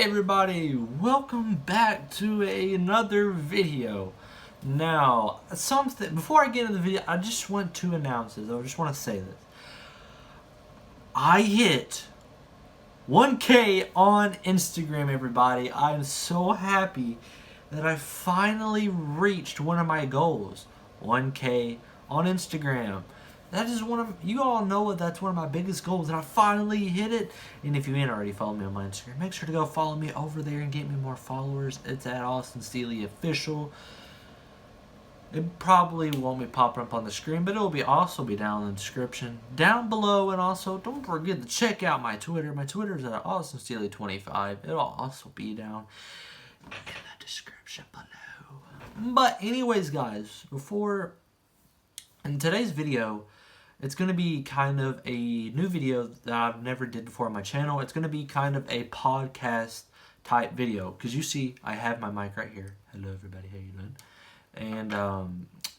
everybody, welcome back to another video. Now, before I get into the video, I just want to announce this. I just want to say this. I hit 1K on Instagram, everybody. I'm so happy that I finally reached one of my goals. 1K on Instagram. That is you all know that's one of my biggest goals, and I finally hit it. And if you ain't already followed me on my Instagram, make sure to go follow me over there and get me more followers. It's at Austin Steely Official. It probably won't be popping up on the screen, but it'll also be down in the description down below. And also, don't forget to check out my Twitter. My Twitter is at Austin Steely 25. It'll also be down in the description below. But anyways, guys, in today's video, it's going to be kind of a new video that I've never did before on my channel. It's going to be kind of a podcast type video. Because you see, I have my mic right here. Hello, everybody. How you doing? And,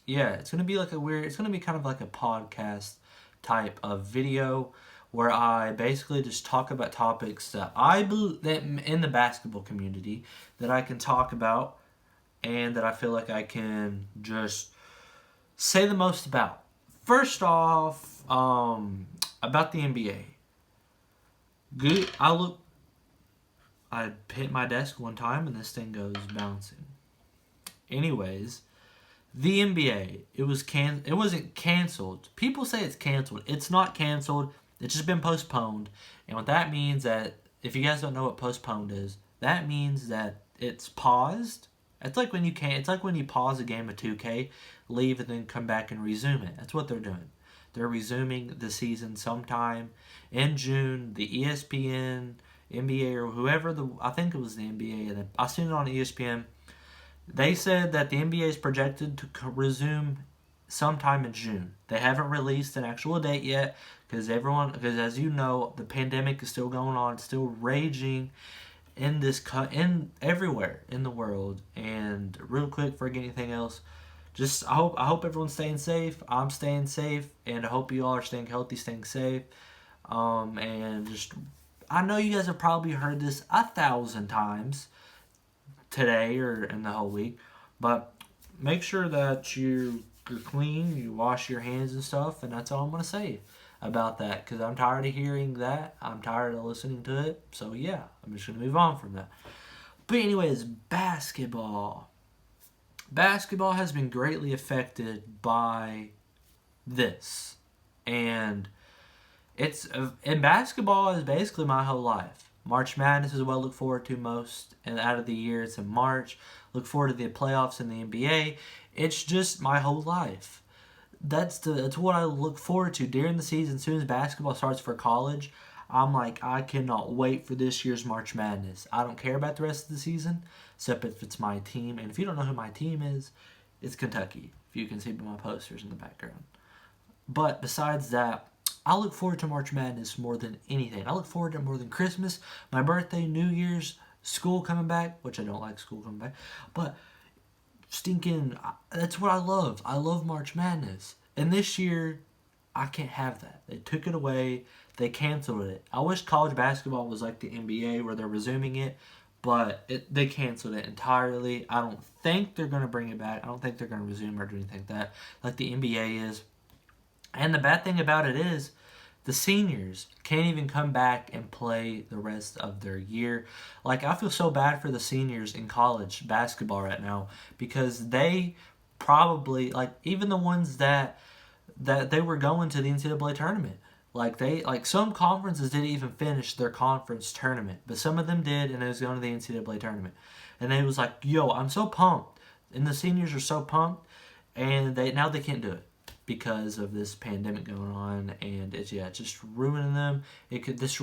yeah, it's going to be it's going to be kind of like a podcast type of video where I basically just talk about topics that I believe that in the basketball community that I can talk about and that I feel like I can just say the most about. First off, about the NBA. I hit my desk one time and this thing goes bouncing. Anyways, the NBA, it wasn't canceled. People say it's canceled. It's not canceled. It's just been postponed. And what that means that, if you guys don't know what postponed is, that means that it's paused. It's like when you pause a game of 2K, leave, and then come back and resume it. That's what they're doing. They're resuming the season sometime in June. The ESPN, NBA, or whoever I think it was the NBA, and I seen it on ESPN. They said that the NBA is projected to resume sometime in June. They haven't released an actual date yet because as you know, the pandemic is still going on, it's still raging everywhere in the world. And real quick, for anything else, I hope everyone's staying safe. I'm staying safe, and I hope you all are staying healthy, staying safe. I know you guys have probably heard this 1,000 times today or in the whole week, but make sure that you're clean, you wash your hands and stuff, and that's all I'm gonna say about that, because I'm tired of hearing that. I'm tired of listening to it. So yeah, I'm just going to move on from that. But anyways, basketball. Basketball has been greatly affected by this. And basketball is basically my whole life. March Madness is what I look forward to most. And out of the year, it's in March. Look forward to the playoffs in the NBA. It's just my whole life. That's what I look forward to during the season. As soon as basketball starts for college, I'm like, I cannot wait for this year's March Madness. I don't care about the rest of the season, except if it's my team. And if you don't know who my team is, it's Kentucky, if you can see by my posters in the background. But besides that, I look forward to March Madness more than anything. I look forward to it more than Christmas, my birthday, New Year's, school coming back, which I don't like school coming back, but that's what I love. I love March Madness. And this year, I can't have that. They took it away. They canceled it. I wish college basketball was like the NBA where they're resuming it, but they canceled it entirely. I don't think they're going to bring it back. I don't think they're going to resume or do anything like that, like the NBA is. And the bad thing about it is, the seniors can't even come back and play the rest of their year. Like, I feel so bad for the seniors in college basketball right now, because they probably, like, even the ones that they were going to the NCAA tournament. Like some conferences didn't even finish their conference tournament, but some of them did, and they was going to the NCAA tournament. And they was like, yo, I'm so pumped. And the seniors are so pumped, and now they can't do it because of this pandemic going on, and it's just ruining them. This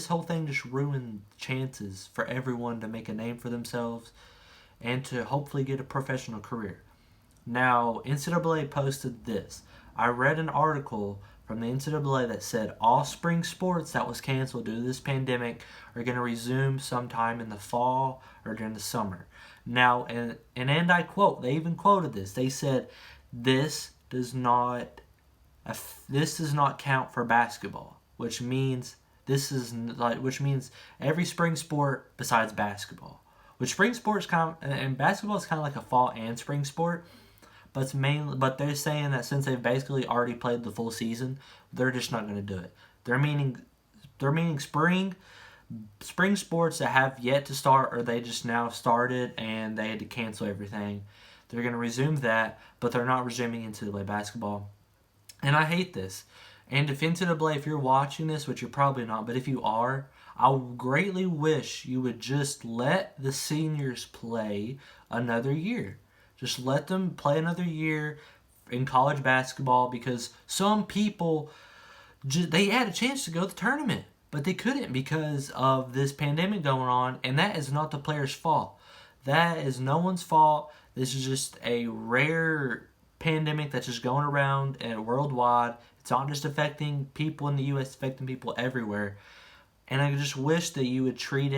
whole thing just ruined chances for everyone to make a name for themselves and to hopefully get a professional career. Now, NCAA posted this. I read an article from the NCAA that said all spring sports that was canceled due to this pandemic are going to resume sometime in the fall or during the summer. Now, and I quote, they even quoted this. They said, this does not count for basketball, which means This is like, which means every spring sport besides basketball. Which spring sport is kind of, and basketball is kind of like a fall and spring sport, but it's mainly, but they're saying that since they've basically already played the full season, they're just not going to do it. They're meaning spring sports that have yet to start, or they just now started and they had to cancel everything. They're going to resume that, but they're not resuming NCAA basketball. And I hate this. And if NCAA, if you're watching this, which you're probably not, but if you are, I greatly wish you would just let the seniors play another year. Just let them play another year in college basketball, because some people, they had a chance to go to the tournament, but they couldn't because of this pandemic going on, and that is not the players' fault. That is no one's fault. This is just a rare pandemic that's just going around and worldwide. It's not just affecting people in the U.S., it's affecting people everywhere. And I just wish that you would treat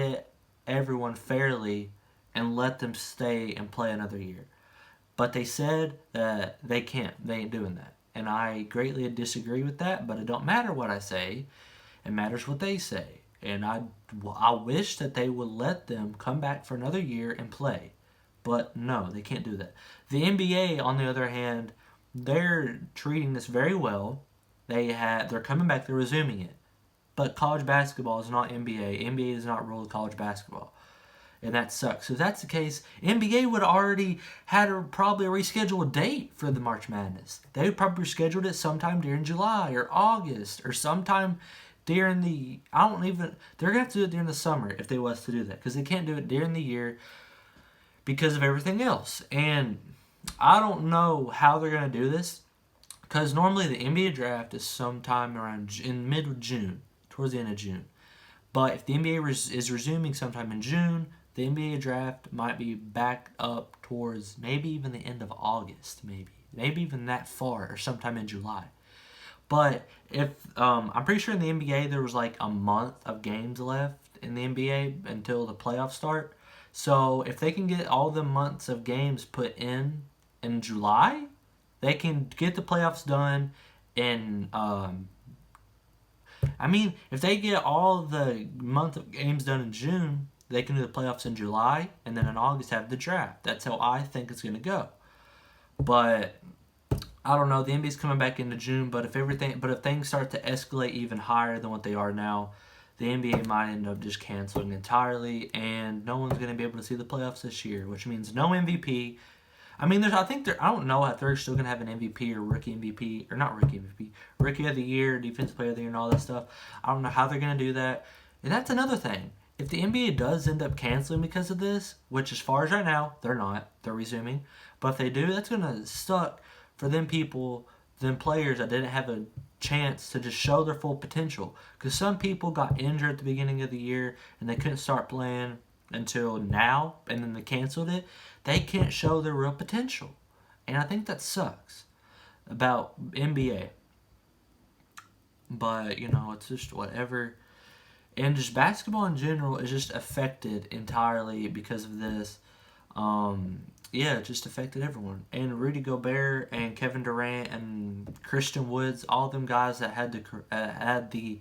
everyone fairly and let them stay and play another year. But they said that they can't. They ain't doing that. And I greatly disagree with that, but it don't matter what I say. It matters what they say. And I wish that they would let them come back for another year and play. But no, they can't do that. The NBA, on the other hand, they're treating this very well. They're coming back, they're resuming it. But college basketball is not NBA. NBA does not rule college basketball. And that sucks. So if that's the case, NBA would already probably reschedule a date for the March Madness. They would probably scheduled it sometime during July or August or sometime during they're going to have to do it during the summer if they was to do that, because they can't do it during the year because of everything else. And I don't know how they're going to do this, because normally the NBA draft is sometime around in mid-June, towards the end of June. But if the NBA is resuming sometime in June, the NBA draft might be back up towards maybe even the end of August, maybe even that far, or sometime in July. But if I'm pretty sure in the NBA there was like a month of games left in the NBA until the playoffs start. So if they can get all the months of games put in July, they can get the playoffs done in. If they get all the month of games done in June, they can do the playoffs in July, and then in August have the draft. That's how I think it's going to go. But I don't know. The NBA's coming back into June, but if things start to escalate even higher than what they are now, the NBA might end up just canceling entirely, and no one's going to be able to see the playoffs this year, which means no MVP. I don't know if they're still going to have an MVP or rookie MVP, or not rookie MVP, rookie of the year, defensive player of the year, and all that stuff. I don't know how they're going to do that. And that's another thing. If the NBA does end up canceling because of this, which as far as right now, they're not, they're resuming. But if they do, that's going to suck for them players that didn't have a chance to just show their full potential. Because some people got injured at the beginning of the year and they couldn't start playing until now, and then they canceled it. They can't show their real potential. And I think that sucks about NBA. But, it's just whatever. And just basketball in general is just affected entirely because of this. It just affected everyone. And Rudy Gobert and Kevin Durant and Christian Woods, all them guys that had the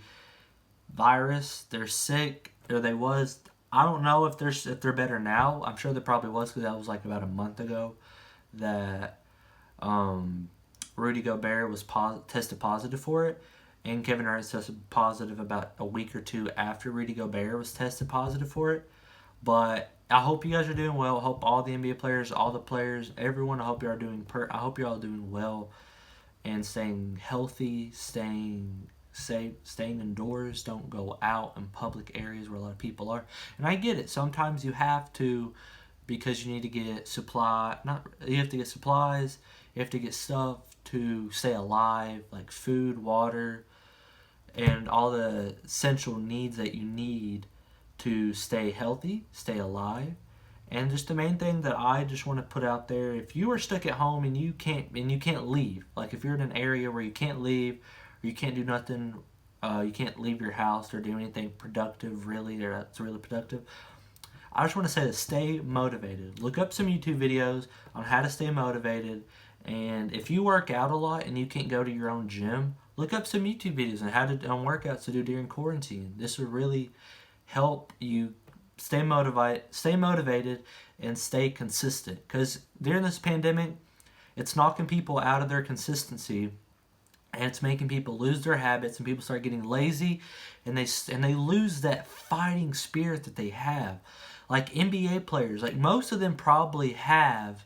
virus, they're sick, or they was. I don't know if they're better now. I'm sure they probably was, because that was like about a month ago that Rudy Gobert was tested positive for it. And Kevin Durant tested positive about a week or two after Rudy Gobert was tested positive for it. But I hope you guys are doing well. I hope all the NBA players, all the players, everyone, I hope you're all doing well and staying healthy, staying safe, staying indoors. Don't go out in public areas where a lot of people are. And I get it. Sometimes you have to, because you need to get you have to get supplies, you have to get stuff to stay alive, like food, water, and all the essential needs that you need to stay healthy, stay alive. And just the main thing that I just want to put out there, if you are stuck at home and you can't leave, like if you're in an area where you can't leave, or you can't do nothing, you can't leave your house or do anything productive that's really productive, I just want to say to stay motivated. Look up some YouTube videos on how to stay motivated, And if you work out a lot and you can't go to your own gym, look up some YouTube videos on how to workouts to do during quarantine. This would really help you stay motivated, and stay consistent. Because during this pandemic, it's knocking people out of their consistency, and it's making people lose their habits, and people start getting lazy, and they lose that fighting spirit that they have. Like NBA players, like most of them probably have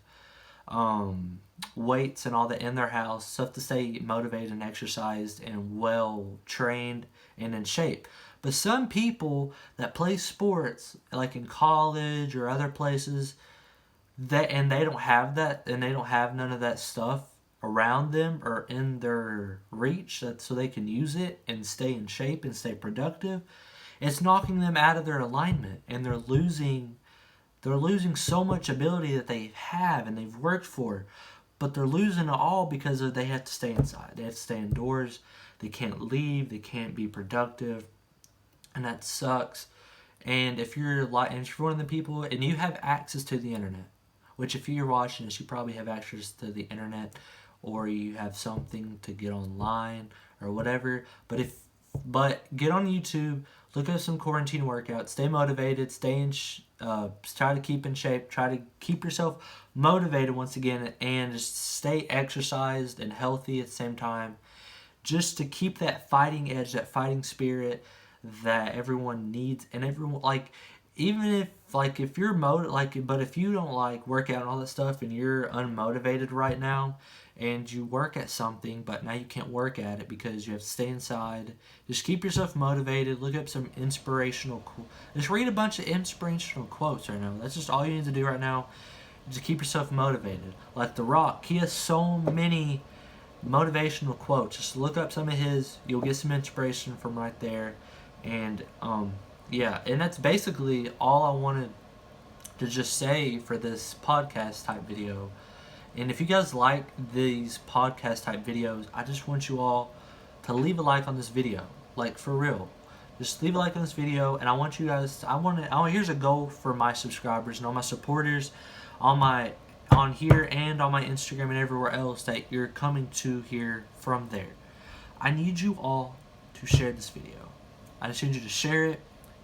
weights and all that in their house, stuff to stay motivated and exercised and well trained and in shape. But some people that play sports, like in college or other places, they don't have that, and they don't have none of that stuff around them or in their reach, so they can use it and stay in shape and stay productive. It's knocking them out of their alignment, and they're losing so much ability that they have and they've worked for, but they're losing it all because they have to stay inside. They have to stay indoors. They can't leave. They can't be productive, and that sucks. And if you're one of the people and you have access to the internet, which if you're watching this, you probably have access to the internet, or you have something to get online or whatever. But get on YouTube, look up some quarantine workouts, stay motivated, try to keep in shape, try to keep yourself motivated once again, and just stay exercised and healthy at the same time, just to keep that fighting edge, that fighting spirit that everyone needs. And everyone, like, even if you're but if you don't like work out and all that stuff, and you're unmotivated right now, and you work at something but now you can't work at it because you have to stay inside, just keep yourself motivated. Look up some just read a bunch of inspirational quotes right now. That's just all you need to do right now. Just keep yourself motivated. Like The Rock, he has so many motivational quotes. Just look up some of his, you'll get some inspiration from right there. And yeah, and that's basically all I wanted to just say for this podcast type video. And if you guys like these podcast type videos, I just want you all to leave a like on this video. Like, for real. Just leave a like on this video, and I want you guys here's a goal for my subscribers and all my supporters on here and on my Instagram and everywhere else that you're coming to hear from there. I need you all to share this video. I just need you to share it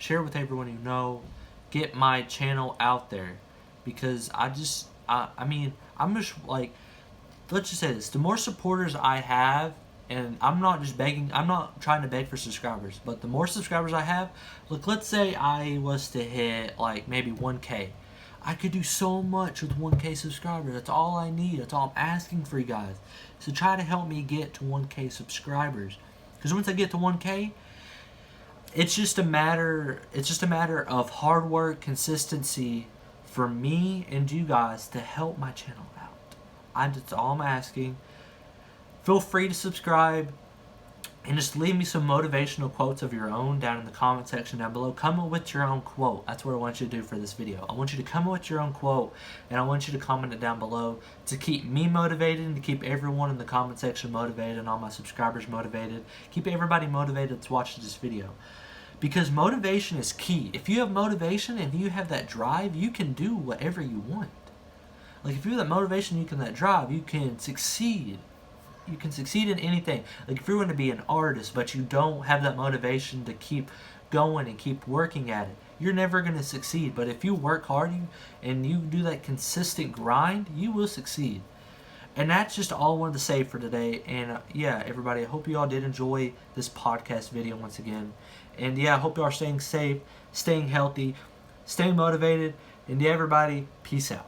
with everyone you know, get my channel out there, because I'm just like, let's just say this, the more supporters I have, and I'm not trying to beg for subscribers, but the more subscribers I have, look, let's say I was to hit like maybe 1K. I could do so much with 1K subscribers. That's all I need. That's all I'm asking for you guys. So try to help me get to 1K subscribers, because once I get to 1K, it's just a matter of hard work, consistency for me and you guys to help my channel out. That's all I'm asking. Feel free to subscribe, and just leave me some motivational quotes of your own down in the comment section down below. Come up with your own quote. That's what I want you to do for this video. I want you to come up with your own quote, and I want you to comment it down below to keep me motivated and to keep everyone in the comment section motivated and all my subscribers motivated. Keep everybody motivated that's watching this video. Because motivation is key. If you have motivation and you have that drive, you can do whatever you want. Like, if you have that motivation, you can that drive, you can succeed. You can succeed in anything. Like, if you're going to be an artist, but you don't have that motivation to keep going and keep working at it, you're never going to succeed. But if you work hard and you do that consistent grind, you will succeed. And that's just all I wanted to say for today. And yeah, everybody, I hope you all did enjoy this podcast video once again. And yeah, I hope you all are staying safe, staying healthy, staying motivated. And yeah, everybody, peace out.